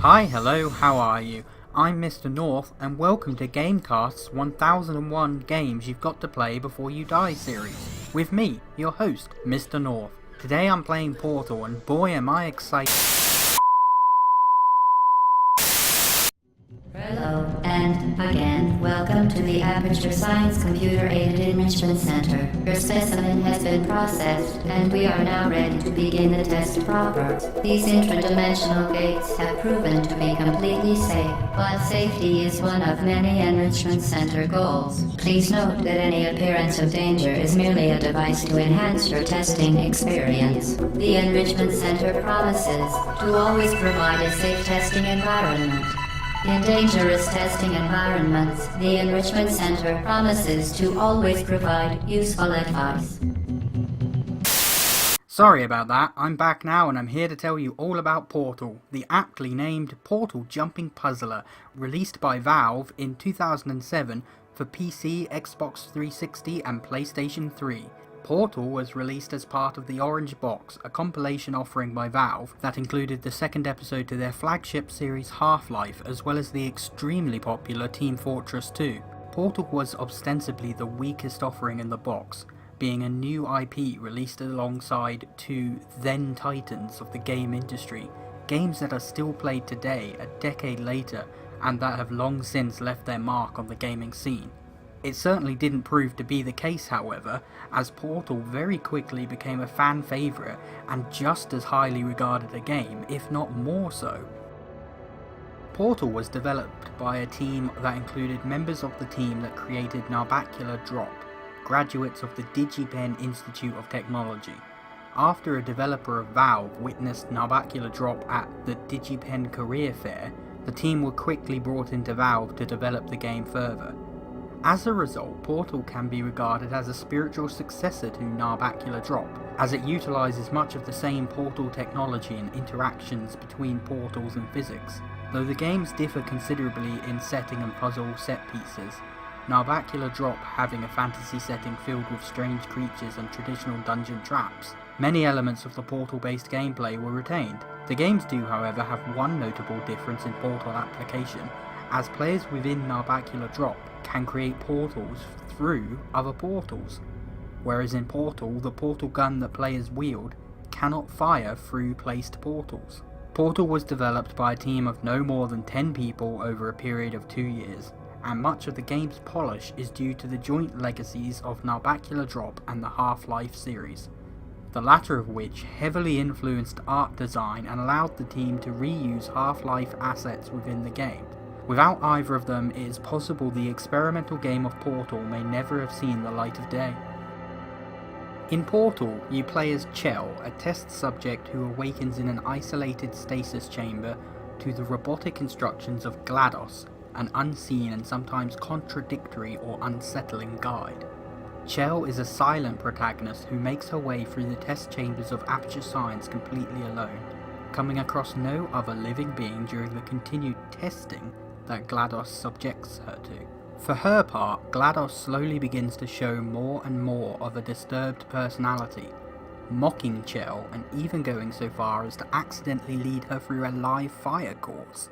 Hi, hello, how are you? I'm Mr. North, and welcome to GameCast's 1001 Games You've Got to Play Before You Die series, with me, your host, Mr. North. Today I'm playing Portal, and boy am I excited. Hello, and again, welcome to the Aperture Science Computer-Aided Enrichment Center. Your specimen has been processed, and we are now ready to begin the test proper. These intradimensional gates have proven to be completely safe, but safety is one of many Enrichment Center goals. Please note that any appearance of danger is merely a device to enhance your testing experience. The Enrichment Center promises to always provide a safe testing environment. In dangerous testing environments, the Enrichment Center promises to always provide useful advice. Sorry about that, I'm back now and I'm here to tell you all about Portal, the aptly named portal jumping puzzler, released by Valve in 2007 for PC, Xbox 360 and PlayStation 3. Portal was released as part of the Orange Box, a compilation offering by Valve that included the second episode to their flagship series Half-Life, as well as the extremely popular Team Fortress 2. Portal was ostensibly the weakest offering in the box, being a new IP released alongside two then titans of the game industry, games that are still played today a decade later and that have long since left their mark on the gaming scene. It certainly didn't prove to be the case, however, as Portal very quickly became a fan favourite and just as highly regarded a game, if not more so. Portal was developed by a team that included members of the team that created Narbacular Drop, graduates of the DigiPen Institute of Technology. After a developer of Valve witnessed Narbacular Drop at the DigiPen Career Fair, the team were quickly brought into Valve to develop the game further. As a result, Portal can be regarded as a spiritual successor to Narbacular Drop, as it utilises much of the same Portal technology and interactions between portals and physics. Though the games differ considerably in setting and puzzle set pieces, Narbacular Drop having a fantasy setting filled with strange creatures and traditional dungeon traps, many elements of the Portal-based gameplay were retained. The games do, however, have one notable difference in Portal application, as players within Narbacular Drop can create portals through other portals, whereas in Portal, the portal gun that players wield cannot fire through placed portals. Portal was developed by a team of no more than 10 people over a period of 2 years, and much of the game's polish is due to the joint legacies of Narbacular Drop and the Half-Life series, the latter of which heavily influenced art design and allowed the team to reuse Half-Life assets within the game. Without either of them, it is possible the experimental game of Portal may never have seen the light of day. In Portal, you play as Chell, a test subject who awakens in an isolated stasis chamber to the robotic instructions of GLaDOS, an unseen and sometimes contradictory or unsettling guide. Chell is a silent protagonist who makes her way through the test chambers of Aperture Science completely alone, coming across no other living being during the continued testing that GLaDOS subjects her to. For her part, GLaDOS slowly begins to show more and more of a disturbed personality, mocking Chell and even going so far as to accidentally lead her through a live fire course.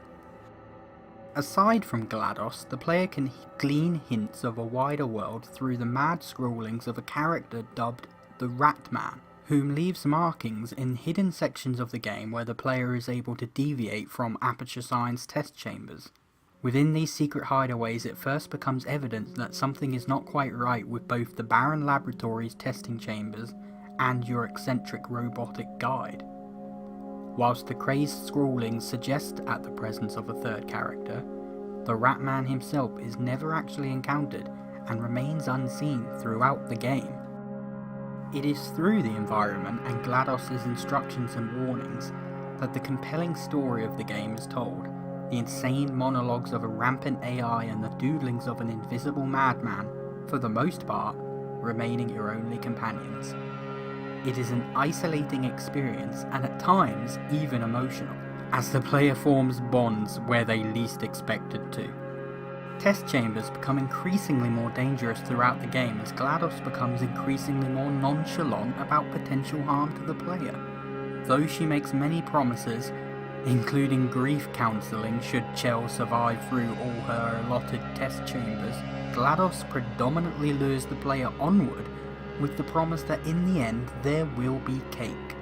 Aside from GLaDOS, the player can glean hints of a wider world through the mad scrawlings of a character dubbed the Rat Man, whom leaves markings in hidden sections of the game where the player is able to deviate from Aperture Science test chambers. Within these secret hideaways, it first becomes evident that something is not quite right with both the barren laboratory's testing chambers and your eccentric robotic guide. Whilst the crazed scrawlings suggest at the presence of a third character, the Ratman himself is never actually encountered and remains unseen throughout the game. It is through the environment and GLaDOS's instructions and warnings that the compelling story of the game is told, the insane monologues of a rampant AI and the doodlings of an invisible madman, for the most part, remaining your only companions. It is an isolating experience and at times even emotional, as the player forms bonds where they least expect it to. Test chambers become increasingly more dangerous throughout the game as GLaDOS becomes increasingly more nonchalant about potential harm to the player. Though she makes many promises, including grief counselling should Chell survive through all her allotted test chambers, GLaDOS predominantly lures the player onward with the promise that in the end there will be cake.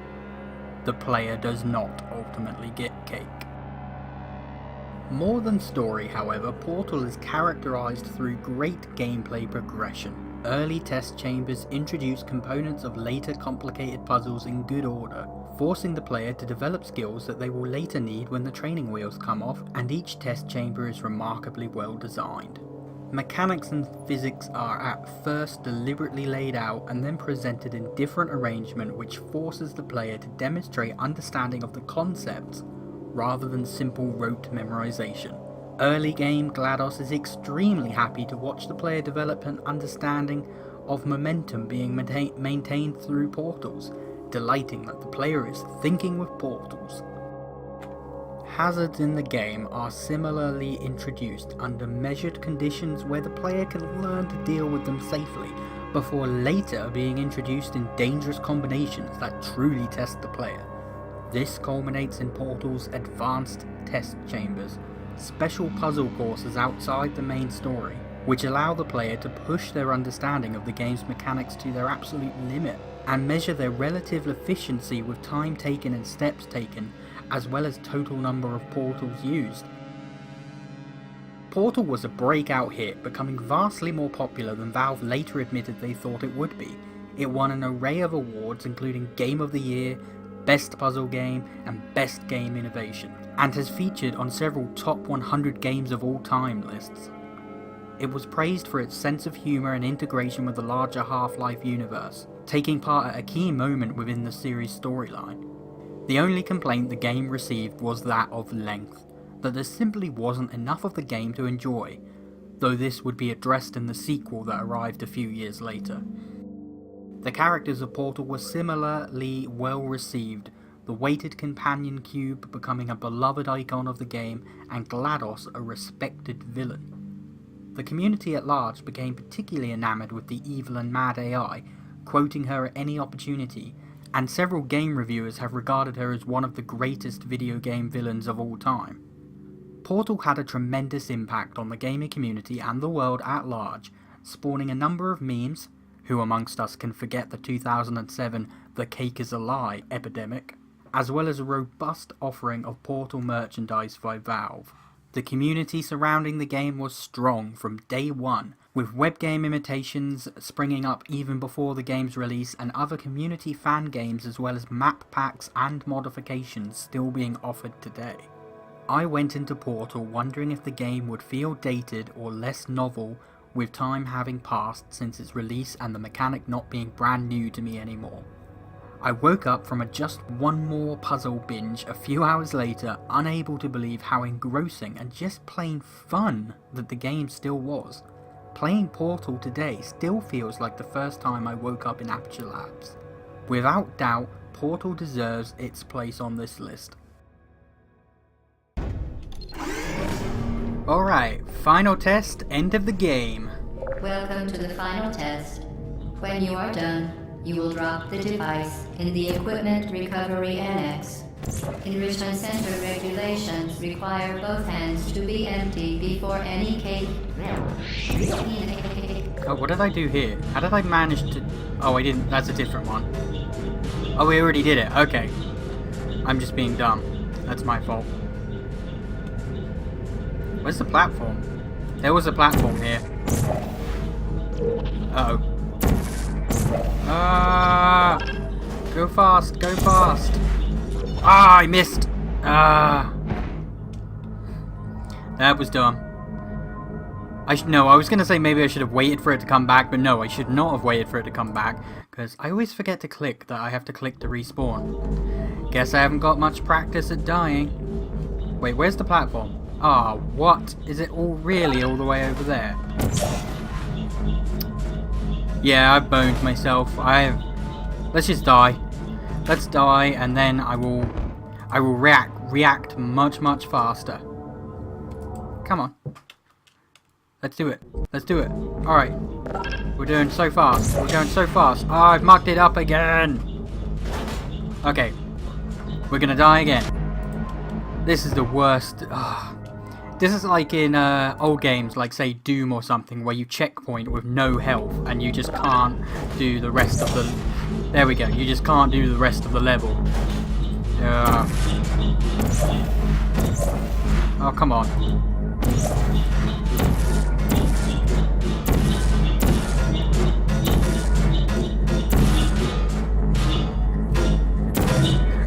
The player does not ultimately get cake. More than story, however, Portal is characterised through great gameplay progression. Early test chambers introduce components of later complicated puzzles in good order, forcing the player to develop skills that they will later need when the training wheels come off, and each test chamber is remarkably well designed. Mechanics and physics are at first deliberately laid out and then presented in different arrangement, which forces the player to demonstrate understanding of the concepts rather than simple rote memorization. Early game GLaDOS is extremely happy to watch the player develop an understanding of momentum being maintained through portals, delighting that the player is thinking with portals. Hazards in the game are similarly introduced under measured conditions where the player can learn to deal with them safely, before later being introduced in dangerous combinations that truly test the player. This culminates in Portal's advanced test chambers, special puzzle courses outside the main story, which allow the player to push their understanding of the game's mechanics to their absolute limit, and measure their relative efficiency with time taken and steps taken, as well as total number of portals used. Portal was a breakout hit, becoming vastly more popular than Valve later admitted they thought it would be. It won an array of awards including Game of the Year, Best Puzzle Game, and Best Game Innovation, and has featured on several top 100 games of all time lists. It was praised for its sense of humour and integration with the larger Half-Life universe, taking part at a key moment within the series' storyline. The only complaint the game received was that of length, that there simply wasn't enough of the game to enjoy, though this would be addressed in the sequel that arrived a few years later. The characters of Portal were similarly well received, the weighted companion cube becoming a beloved icon of the game, and GLaDOS a respected villain. The community at large became particularly enamoured with the evil and mad AI, quoting her at any opportunity, and several game reviewers have regarded her as one of the greatest video game villains of all time. Portal had a tremendous impact on the gaming community and the world at large, spawning a number of memes. Who amongst us can forget the 2007 "The Cake is a Lie" epidemic, as well as a robust offering of Portal merchandise by Valve. The community surrounding the game was strong from day one, with web game imitations springing up even before the game's release, and other community fan games as well as map packs and modifications still being offered today. I went into Portal wondering if the game would feel dated or less novel, with time having passed since its release and the mechanic not being brand new to me anymore. I woke up from a just one more puzzle binge a few hours later, unable to believe how engrossing and just plain fun that the game still was. Playing Portal today still feels like the first time I woke up in Aperture Labs. Without doubt, Portal deserves its place on this list. Alright, final test, end of the game. Welcome to the final test. When you are done, you will drop the device in the Equipment Recovery Annex. Enrichment Center regulations require both hands to be empty before any cake. Oh, what did I do here? How did I manage to... Oh, I didn't. That's a different one. Oh, we already did it. Okay. I'm just being dumb. That's my fault. Where's the platform? There was a platform here. Uh-oh. Ah! Go fast, go fast. Ah, I missed. Ah. That was dumb. No, I was going to say maybe I should have waited for it to come back, but no, I should not have waited for it to come back, because I always forget to click that I have to click to respawn. Guess I haven't got much practice at dying. Wait, where's the platform? Ah, what? Is it all really all the way over there? Yeah, I've boned myself. Let's just die. Let's die, and then I will react much faster. Come on. Let's do it. Let's do it. Alright. We're doing so fast. We're going so fast. Oh, I've mucked it up again. Okay. We're gonna die again. This is the worst. This is like in old games, like say Doom or something, where you checkpoint with no health and you just can't do the rest of the... There we go, you just can't do the rest of the level. Oh, come on.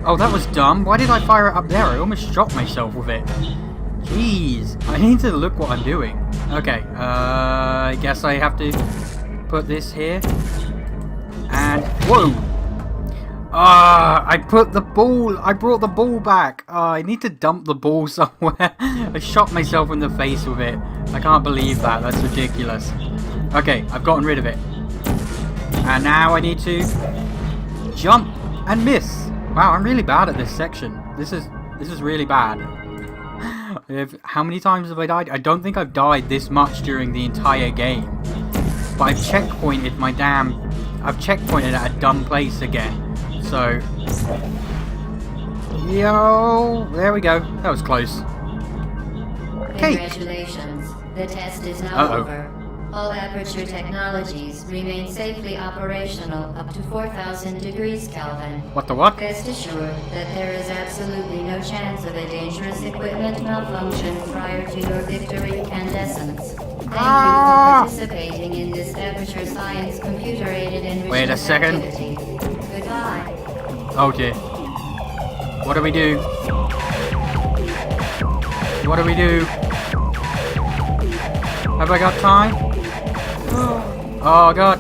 Oh, that was dumb. Why did I fire it up there? I almost shot myself with it. Jeez. I need to look what I'm doing. Okay, I guess I have to put this here. And... Whoa! I put the ball... I brought the ball back. I need to dump the ball somewhere. I shot myself in the face with it. I can't believe that. That's ridiculous. Okay, I've gotten rid of it. And now I need to jump and miss. Wow, I'm really bad at this section. This is really bad. How many times have I died? I don't think I've died this much during the entire game. But I've checkpointed my damn... I've checkpointed at a dumb place again. So... Yo! There we go. That was close. Congratulations. The test is now over. All Aperture technologies remain safely operational up to 4,000 degrees Kelvin. What the what? Rest assured that there is absolutely no chance of a dangerous equipment malfunction prior to your victory incandescence. Thank you for participating in this Aperture Science computer-aided enrichment Wait a second. activity. Goodbye. Oh dear. What do we do? What do we do? Have I got time? Oh god.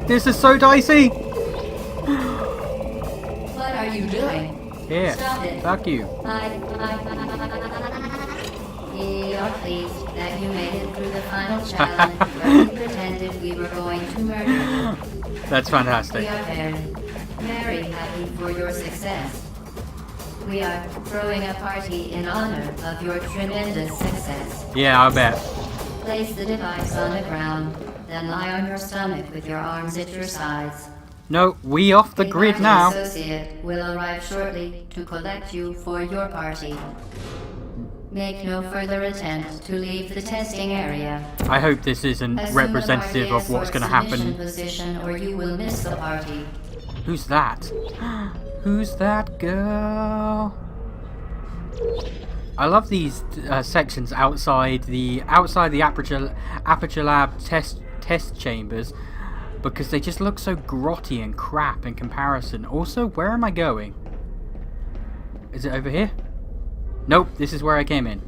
This is so dicey! What are you doing? Here. Stop it. Fuck you. You're pleased that you made it through the final challenge where we pretended we were going to murder you. That's fantastic. We are very happy for your success. We are throwing a party in honor of your tremendous success. Yeah, I bet. Place the device on the ground, then lie on your stomach with your arms at your sides. No, we off the grid party now. Associate will arrive shortly to collect you for your party. Make no further attempt to leave the testing area. I hope this isn't Assume representative the of what's going to party happen. position or you will miss the party. Who's that? Who's that girl? I love these sections outside the Aperture Lab test chambers because they just look so grotty and crap in comparison. Also, where am I going? Is it over here? Nope, this is where I came in.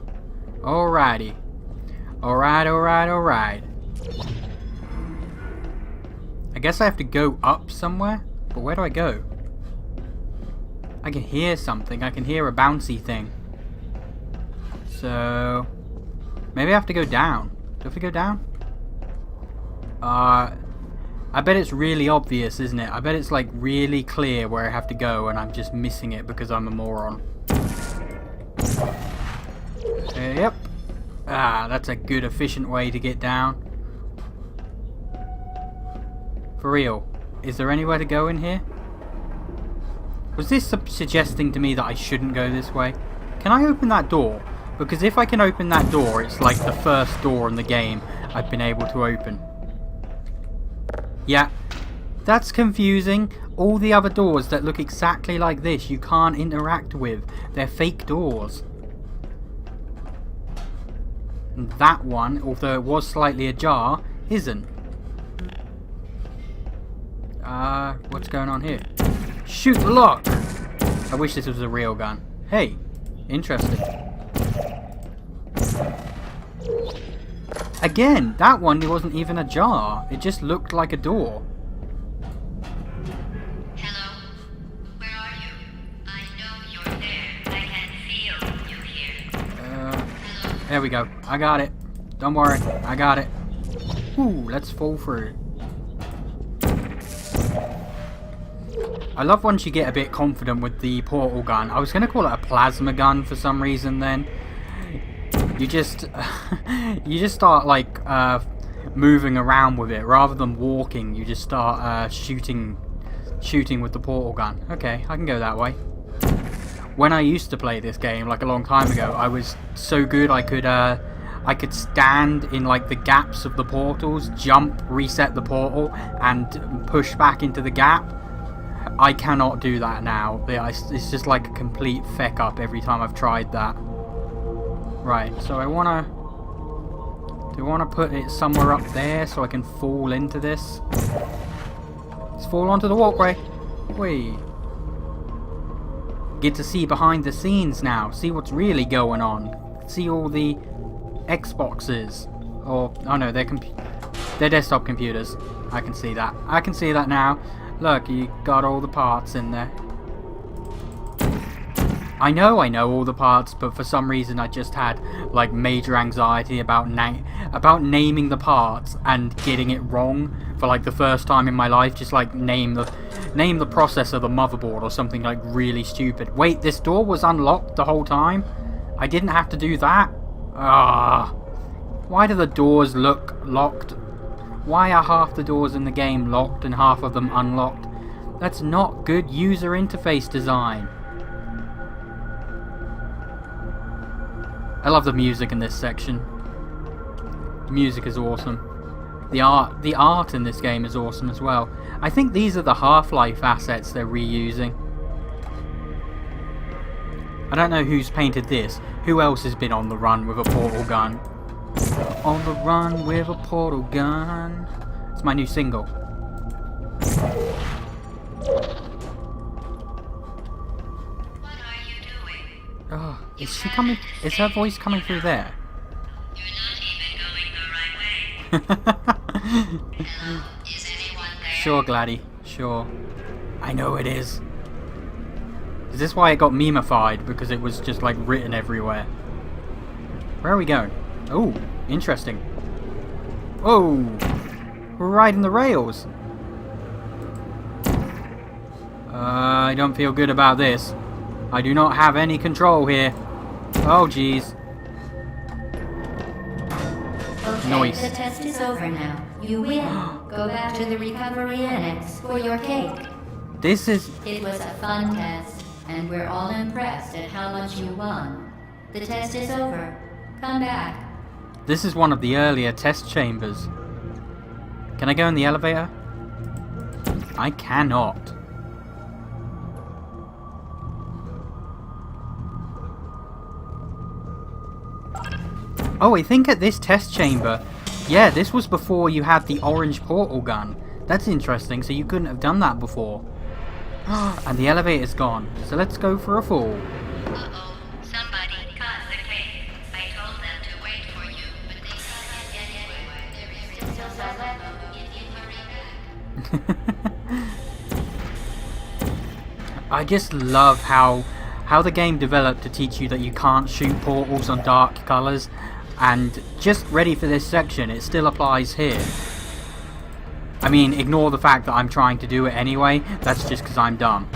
Alrighty. Alright. I guess I have to go up somewhere, but where do I go? I can hear something. I can hear a bouncy thing. So... maybe I have to go down. Do I have to go down? I bet it's really obvious, isn't it? I bet it's like really clear where I have to go and I'm just missing it because I'm a moron. Yep. That's a good efficient way to get down. For real. Is there anywhere to go in here? Was this suggesting to me that I shouldn't go this way? Can I open that door? Because if I can open that door, it's like the first door in the game I've been able to open. Yeah, that's confusing. All the other doors that look exactly like this you can't interact with. They're fake doors. And that one, although it was slightly ajar, isn't. What's going on here? Shoot the lock! I wish this was a real gun. Hey, interesting. Again, that one wasn't even ajar. It just looked like a door. Hello? Where are you? I know you're there. I can feel you here. There we go. I got it. Don't worry. I got it. Ooh, let's fall through. I love once you get a bit confident with the portal gun. I was going to call it a plasma gun for some reason then. You just start like moving around with it rather than walking. You just start shooting with the portal gun. Okay, I can go that way. when I used to play this game, like a long time ago, I was so good I could stand in like the gaps of the portals, jump, reset the portal, and push back into the gap. I cannot do that now. It's just like a complete feck up every time I've tried that. Right, so do I wanna put it somewhere up there so I can fall into this? Let's fall onto the walkway. Whee. Get to see behind the scenes now. See what's really going on. See all the Xboxes. Or, oh no, they're desktop computers. I can see that. I can see that now. Look, you got all the parts in there. I know all the parts, but for some reason I just had like major anxiety about naming the parts and getting it wrong for like the first time in my life. Just like name the processor, the motherboard, or something like really stupid. Wait, this door was unlocked the whole time? I didn't have to do that? Ah, why do the doors look locked? Why are half the doors in the game locked and half of them unlocked? That's not good user interface design. I love the music in this section. The music is awesome. The art in this game is awesome as well. I think these are the Half-Life assets they're reusing. I don't know who's painted this. Who else has been on the run with a portal gun? On the run with a portal gun. It's my new single. What are you doing? Oh, is she coming? Is her voice coming through there? You're not even going the right way. Hello? Is anyone there? Sure, Gladdy. Sure. I know it is. Is this why it got memeified? Because it was just like written everywhere. Where are we going? Oh, interesting. Oh, we're riding the rails. I don't feel good about this. I do not have any control here. Oh, jeez. Okay, Noise. the test is over now. You win. Go back to the recovery annex for your cake. This is... It was a fun test, and we're all impressed at how much you won. The test is over. Come back. This is one of the earlier test chambers. Can I go in the elevator? I cannot. Oh, I think at this test chamber, yeah, this was before you had the orange portal gun. That's interesting, so you couldn't have done that before. And the elevator's gone, so let's go for a fall. Uh-oh, somebody cut the cake. I told them to wait for you, but they can't get anywhere. There is still some left in hurry back. I just love how the game developed to teach you that you can't shoot portals on dark colours, and just ready for this section, it still applies here. I mean, ignore the fact that I'm trying to do it anyway, that's just because I'm dumb.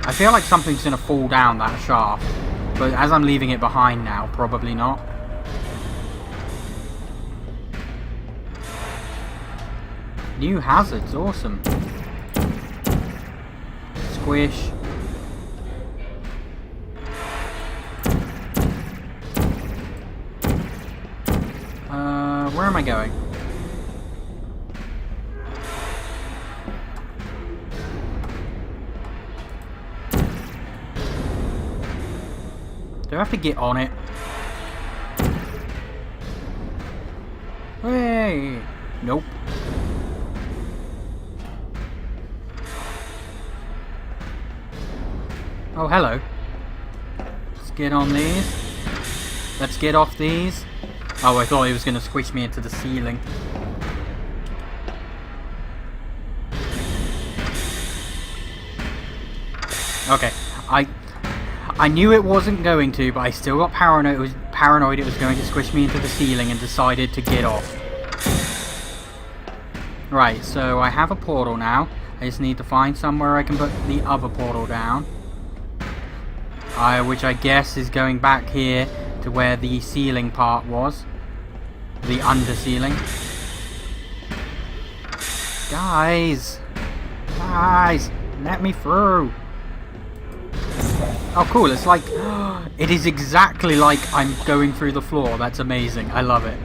I feel like something's going to fall down that shaft, but as I'm leaving it behind now, probably not. New hazards, awesome. Squish. Where am I going? Do I have to get on it? Hey! Nope. Oh, hello. Let's get on these. Let's get off these. Oh, I thought he was going to squish me into the ceiling. Okay, I knew it wasn't going to, but I still got paranoid it was going to squish me into the ceiling and decided to get off. Right, so I have a portal now. I just need to find somewhere I can put the other portal down. Which I guess is going back here to where the ceiling part was. The under ceiling. Guys, let me through. Oh cool, it's like, it is exactly like I'm going through the floor. That's amazing. I love it.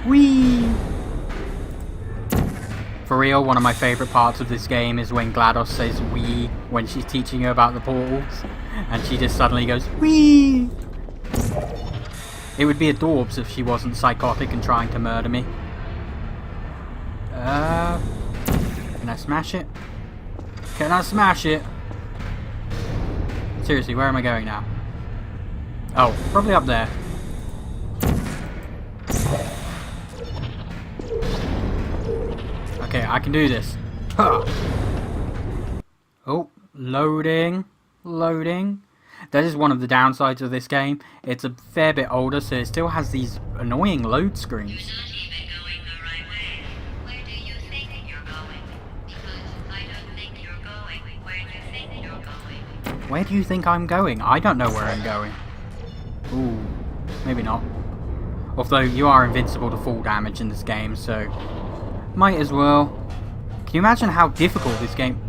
Whee! For real, one of my favourite parts of this game is when GLaDOS says wee when she's teaching you about the portals. And she just suddenly goes, wee! It would be adorbs if she wasn't psychotic and trying to murder me. Can I smash it? Can I smash it? Seriously, where am I going now? Oh, probably up there. Okay, I can do this. Huh. Oh, loading. Loading. That is one of the downsides of this game. It's a fair bit older, so it still has these annoying load screens. You're not even going the right way. Where do you think you're going? Because I don't think you're going. Where do you think you're going? Where do you think I'm going? I don't know where I'm going. Ooh, maybe not. Although you are invincible to fall damage in this game, so might as well. Can you imagine how difficult this game...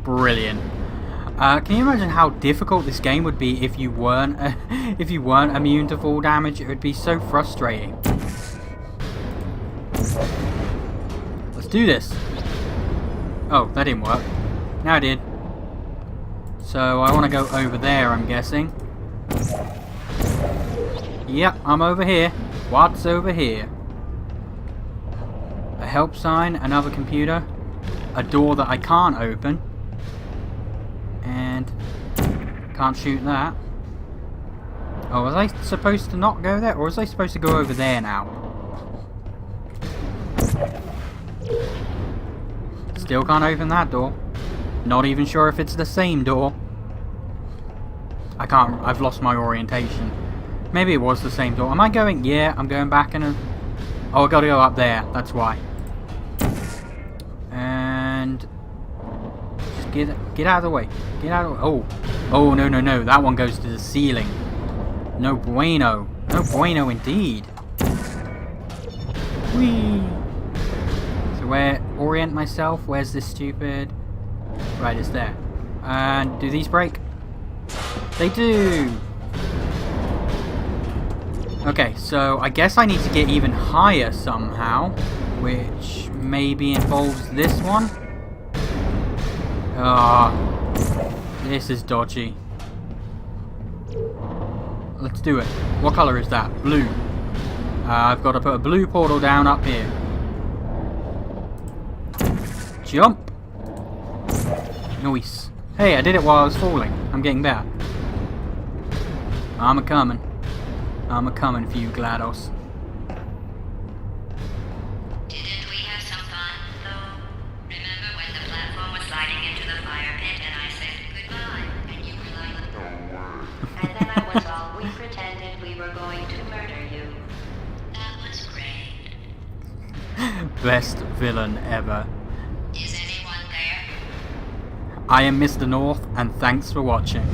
Brilliant. Can you imagine how difficult this game would be if you weren't immune to fall damage? It would be so frustrating. Let's do this. Oh, that didn't work. Now it did. So I want to go over there, I'm guessing. Yep, I'm over here. What's over here? A help sign, another computer, a door that I can't open. And can't shoot that. Oh, was I supposed to not go there? Or was I supposed to go over there now? Still can't open that door. Not even sure if it's the same door. I can't, I've lost my orientation. Maybe it was the same door. Am I going? Yeah, I'm going back in a... Oh, I gotta go up there. That's why. And... Get out of the way. Get out of the way. Oh, no, no, no. That one goes to the ceiling. No bueno. No bueno indeed. Whee! So where... Orient myself. Where's this stupid... Right, it's there. And do these break? They do! Okay, so I guess I need to get even higher somehow. Which maybe involves this one. Ah, this is dodgy. Let's do it. What colour is that? Blue. I've got to put a blue portal down up here. Jump! Nice. Hey, I did it while I was falling. I'm getting better. I'm a-coming. I'm a-coming for you, GLaDOS. Didn't we have some fun, though? Remember when the platform was sliding into the fire pit and I said goodbye, and you were like, and then I was all, we pretended we were going to murder you. That was great. Best villain ever. Is anyone there? I am Mr. North, and thanks for watching.